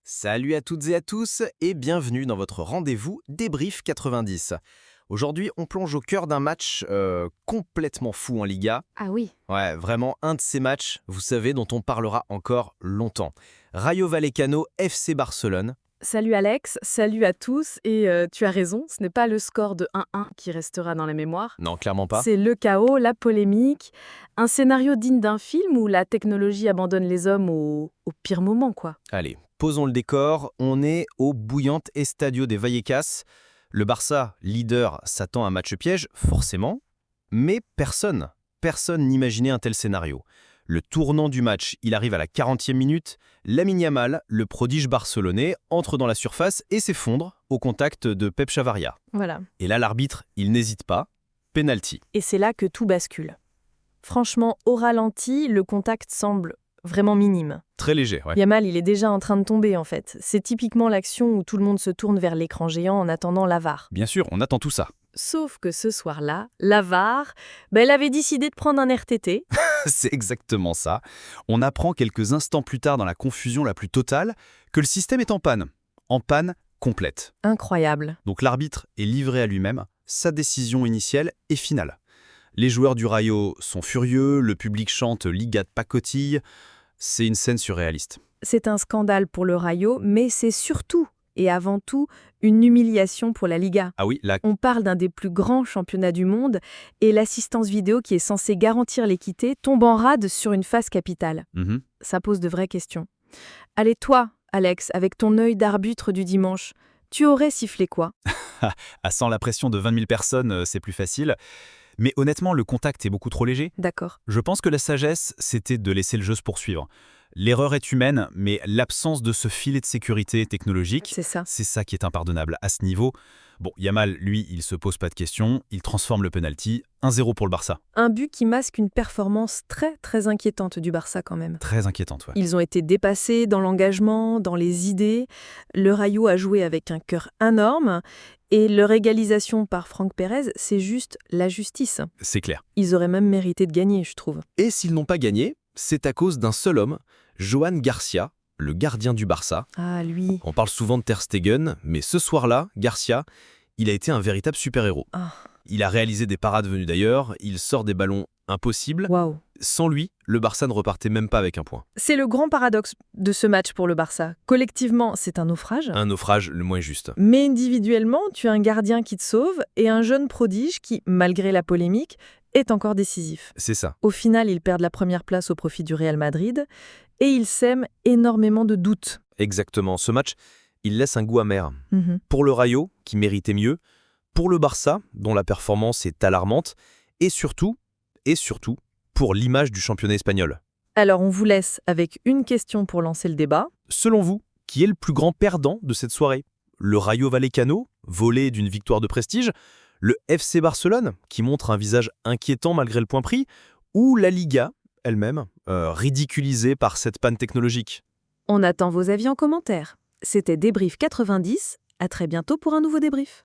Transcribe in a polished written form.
Salut à toutes et à tous et bienvenue dans votre rendez-vous Débrief 90. Aujourd'hui, on plonge au cœur d'un match complètement fou en Liga. Ah oui, Ouais, vraiment un de ces matchs, vous savez, dont on parlera encore longtemps. Rayo Vallecano, FC Barcelone. salut Alex, salut à tous, et tu as raison, ce n'est pas le score de 1-1 qui restera dans la mémoire, Non, clairement pas. c'est le chaos, la polémique, un scénario digne d'un film où la technologie abandonne les hommes au pire moment, quoi. Allez, posons le décor. On est au bouillante Estadio de Vallecas. Le Barça, leader, s'attend à un match piège, forcément. Mais personne n'imaginait un tel scénario. Le tournant du match, il arrive à la 40e minute. Lamine Yamal, le prodige barcelonais, entre dans la surface et s'effondre au contact de Pep Chavaria. Voilà. Et là, l'arbitre, il n'hésite pas. Penalty. Et c'est là que tout bascule. Franchement, au ralenti, le contact semble vraiment minime. Très léger, ouais. Yamal, il est déjà en train de tomber, en fait. C'est typiquement l'action où tout le monde se tourne vers l'écran géant en attendant la VAR. Bien sûr, on attend tout ça. Sauf que ce soir-là, la VAR, elle avait décidé de prendre un RTT. C'est exactement ça. On apprend quelques instants plus tard dans la confusion la plus totale que le système est en panne. En panne complète. Incroyable. Donc l'arbitre est livré à lui-même, sa décision initiale est finale. Les joueurs du Rayo sont furieux, le public chante Liga de pacotille. C'est une scène surréaliste. C'est un scandale pour le Rayo, mais c'est surtout et avant tout une humiliation pour la Liga. Ah oui, là, On parle d'un des plus grands championnats du monde et l'assistance vidéo qui est censée garantir l'équité tombe en rade sur une phase capitale. Ça pose de vraies questions. Allez, toi, Alex, avec ton œil d'arbitre du dimanche, tu aurais sifflé quoi? sans la pression de 20 000 personnes, c'est plus facile. Mais honnêtement, le contact est beaucoup trop léger. D'accord. Je pense que la sagesse, c'était de laisser le jeu se poursuivre. L'erreur est humaine, mais l'absence de ce filet de sécurité technologique, C'est ça. c'est ça qui est impardonnable à ce niveau. Bon, Yamal, lui, il se pose pas de questions, il transforme le penalty, 1-0 pour le Barça. Un but qui masque une performance très inquiétante du Barça quand même. Très inquiétante, ouais. Ils ont été dépassés dans l'engagement, dans les idées. Le Rayo a joué avec un cœur énorme. Et leur égalisation par Franck Pérez, c'est juste la justice. C'est clair. Ils auraient même mérité de gagner, je trouve. Et s'ils n'ont pas gagné, c'est à cause d'un seul homme, Joan Garcia, le gardien du Barça. Ah, lui. On parle souvent de Ter Stegen, mais ce soir-là, Garcia, il a été un véritable super-héros. Ah, Il a réalisé des parades venues d'ailleurs, il sort des ballons impossibles. waouh. Sans lui, le Barça ne repartait même pas avec un point. C'est le grand paradoxe de ce match pour le Barça. Collectivement, c'est un naufrage. Un naufrage le moins juste. Mais individuellement, tu as un gardien qui te sauve et un jeune prodige qui, malgré la polémique, est encore décisif. C'est ça. Au final, ils perdent la première place au profit du Real Madrid et ils sèment énormément de doutes. Exactement. Ce match, il laisse un goût amer. Mhm. Pour le Rayo, qui méritait mieux. Pour le Barça, dont la performance est alarmante. Et surtout, pour l'image du championnat espagnol. Alors, on vous laisse avec une question pour lancer le débat. Selon vous, qui est le plus grand perdant de cette soirée? Le Rayo Vallecano, volé d'une victoire de prestige? Le FC Barcelone, qui montre un visage inquiétant malgré le point pris? Ou la Liga elle-même, ridiculisée par cette panne technologique? On attend vos avis en commentaire. C'était Débrief 90. À très bientôt pour un nouveau débrief.